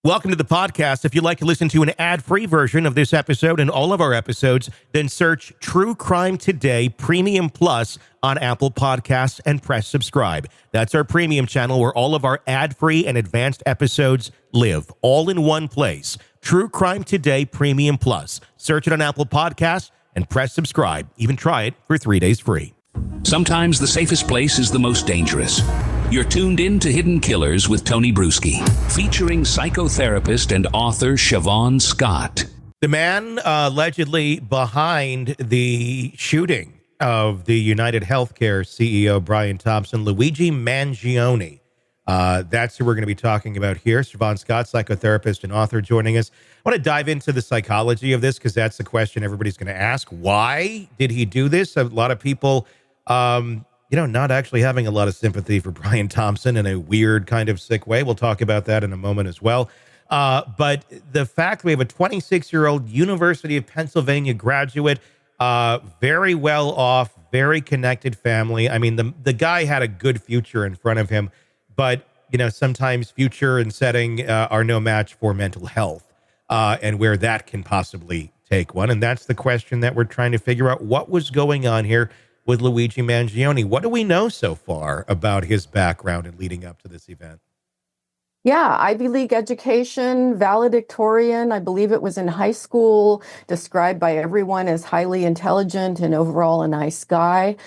Welcome to the podcast. If you'd like to listen to an ad-free version of this episode and all of our episodes, then search True Crime Today Premium Plus on Apple Podcasts and press subscribe. That's our premium channel where all of our ad-free and advanced episodes live, all in one place. True Crime Today Premium Plus. Search it on Apple Podcasts and press subscribe. Even try it for 3 days free. Sometimes the safest place is the most dangerous. You're tuned in to Hidden Killers with Tony Bruschi, featuring psychotherapist and author Shavaun Scott. The man allegedly behind the shooting of the United Healthcare CEO, Brian Thompson, Luigi Mangione. That's who we're going to be talking about here. Shavaun Scott, psychotherapist and author, joining us. I want to dive into the psychology of this because that's the question everybody's going to ask. Why did he do this? A lot of people... not actually having a lot of sympathy for Brian Thompson in a weird kind of sick way. We'll talk about that in a moment as well. But the fact we have a 26-year-old University of Pennsylvania graduate, very well off, very connected family. I mean, the guy had a good future in front of him, but sometimes future and setting are no match for mental health and where that can possibly take one. And that's the question that we're trying to figure out. What was going on here with Luigi Mangione? What do we know so far about his background and leading up to this event? Yeah, Ivy League education, valedictorian. I believe it was in high school, described by everyone as highly intelligent and overall a nice guy.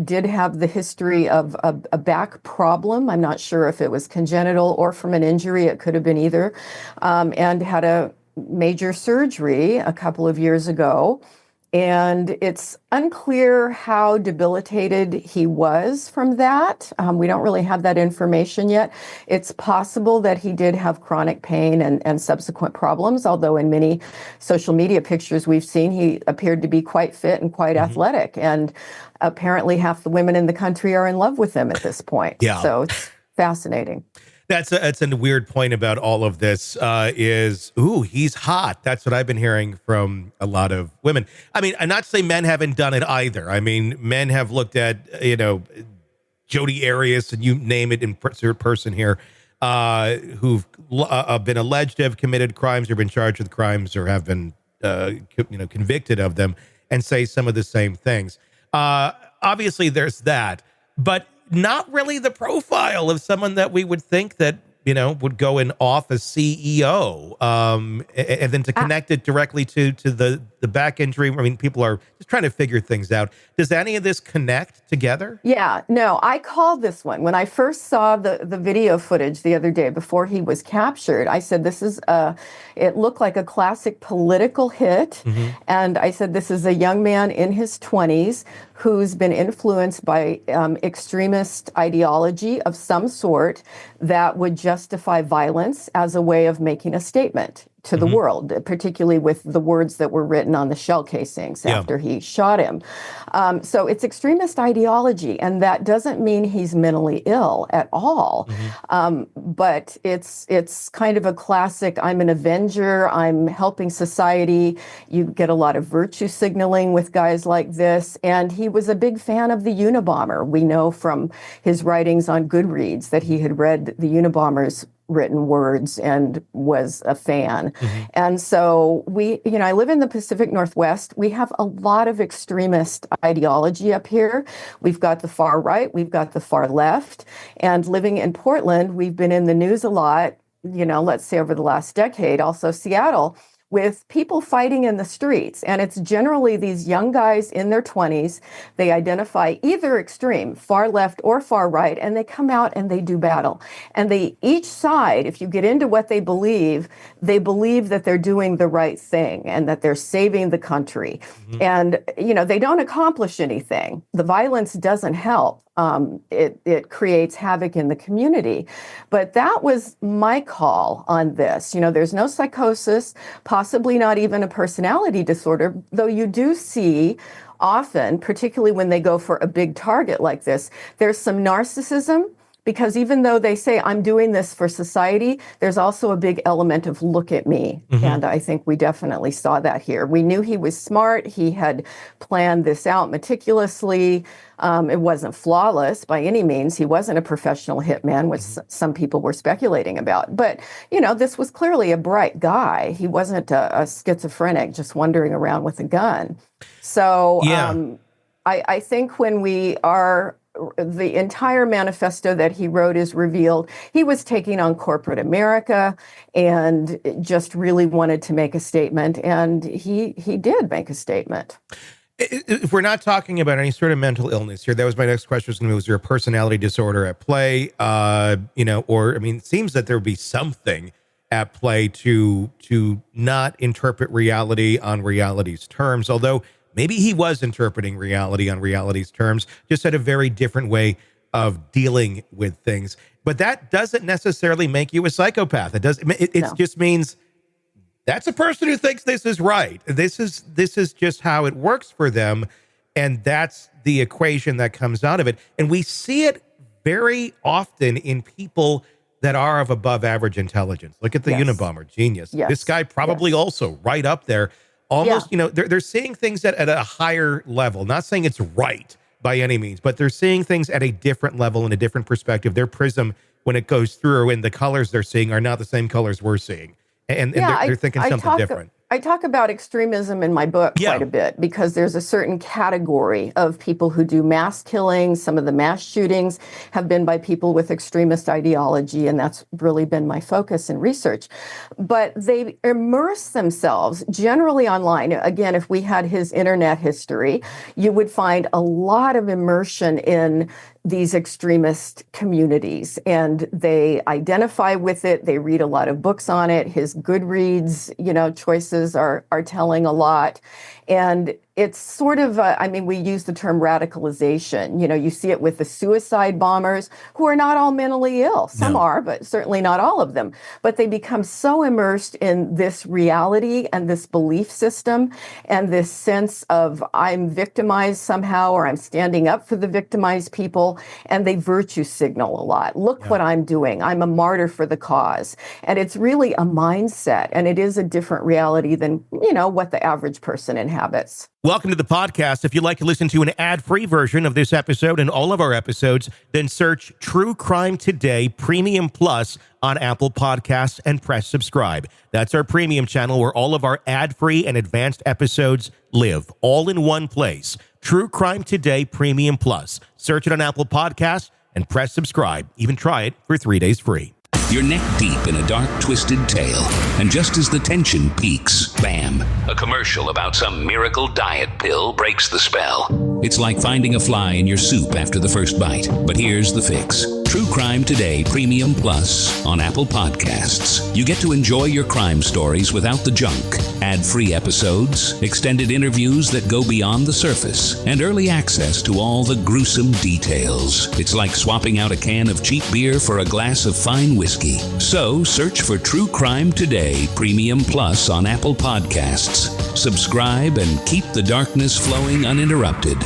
Did have the history of a back problem. I'm not sure if it was congenital or from an injury. It could have been either. And had a major surgery a couple of years ago. And it's unclear how debilitated he was from that. We don't really have that information yet. It's possible that he did have chronic pain and subsequent problems, although in many social media pictures we've seen, he appeared to be quite fit and quite athletic. And apparently half the women in the country are in love with him at this point. Yeah. So it's fascinating. That's a weird point about all of this he's hot. That's what I've been hearing from a lot of women. I mean, I'm not to say men haven't done it either. I mean, men have looked at, Jodi Arias and you name it in person here, who've been alleged to have committed crimes or been charged with crimes or have been, convicted of them and say some of the same things. Obviously, there's that. But not really the profile of someone that we would think that, would go in off as CEO, and then to connect it directly to the back injury. I mean, people are just trying to figure things out. Does any of this connect together? Yeah, no, I called this one. When I first saw the video footage the other day before he was captured, I said, it looked like a classic political hit. Mm-hmm. And I said, this is a young man in his 20s who's been influenced by extremist ideology of some sort that would justify violence as a way of making a statement to the world, particularly with the words that were written on the shell casings after he shot him. So it's extremist ideology, and that doesn't mean he's mentally ill at all. But it's kind of a classic, I'm an avenger, I'm helping society. You get a lot of virtue signaling with guys like this. And he was a big fan of the Unabomber. We know from his writings on Goodreads that he had read the Unabomber's written words and was a fan. And so I live in the Pacific Northwest. We have a lot of extremist ideology up here. We've got the far right, we've got the far left. And living in Portland, we've been in the news a lot, let's say over the last decade, also Seattle, with people fighting in the streets. And it's generally these young guys in their 20s. They identify either extreme, far left or far right, and they come out and they do battle. And each side, if you get into what they believe that they're doing the right thing and that they're saving the country. And, they don't accomplish anything. The violence doesn't help. It creates havoc in the community. But that was my call on this. There's no psychosis, possibly not even a personality disorder, though you do see often, particularly when they go for a big target like this, there's some narcissism, Because even though they say, I'm doing this for society, there's also a big element of look at me. And I think we definitely saw that here. We knew he was smart. He had planned this out meticulously. It wasn't flawless by any means. He wasn't a professional hitman, which some people were speculating about. But, this was clearly a bright guy. He wasn't a schizophrenic just wandering around with a gun. So I think when the entire manifesto that he wrote is revealed, he was taking on corporate America and just really wanted to make a statement. And he did make a statement. If we're not talking about any sort of mental illness here, that was my next question. Was there a personality disorder at play? It seems that there would be something at play to not interpret reality on reality's terms, although maybe he was interpreting reality on reality's terms, just had a very different way of dealing with things. But that doesn't necessarily make you a psychopath. It just means that's a person who thinks this is right. This is just how it works for them. And that's the equation that comes out of it. And we see it very often in people that are of above average intelligence. Look at the Unabomber, genius. Yes. This guy probably also right up there. Almost, they're seeing things at a higher level. Not saying it's right by any means, but they're seeing things at a different level and a different perspective. Their prism, when it goes through, and the colors they're seeing are not the same colors we're seeing. And they're thinking something different. I talk about extremism in my book quite a bit because there's a certain category of people who do mass killings. Some of the mass shootings have been by people with extremist ideology, and that's really been my focus in research. But they immerse themselves generally online. Again, if we had his internet history, you would find a lot of immersion in these extremist communities, and they identify with it. They read a lot of books on it. His Goodreads, choices are telling a lot. And it's sort of, we use the term radicalization. You see it with the suicide bombers who are not all mentally ill. Some are, but certainly not all of them. But they become so immersed in this reality and this belief system and this sense of I'm victimized somehow, or I'm standing up for the victimized people, and they virtue signal a lot. Look what I'm doing. I'm a martyr for the cause. And it's really a mindset, and it is a different reality than, what the average person inhabits. Welcome to the podcast. If you'd like to listen to an ad-free version of this episode and all of our episodes, then search True Crime Today Premium Plus on Apple Podcasts and press subscribe. That's our premium channel where all of our ad-free and advanced episodes live, all in one place. True Crime Today Premium Plus. Search it on Apple Podcasts and press subscribe. Even try it for 3 days free. You're neck deep in a dark, twisted tale, and just as the tension peaks, bam, a commercial about some miracle diet pill breaks the spell. It's like finding a fly in your soup after the first bite. But here's the fix. True Crime Today Premium Plus on Apple Podcasts. You get to enjoy your crime stories without the junk, ad-free episodes, extended interviews that go beyond the surface, and early access to all the gruesome details. It's like swapping out a can of cheap beer for a glass of fine whiskey. So search for True Crime Today Premium Plus on Apple Podcasts. Subscribe and keep the darkness flowing uninterrupted.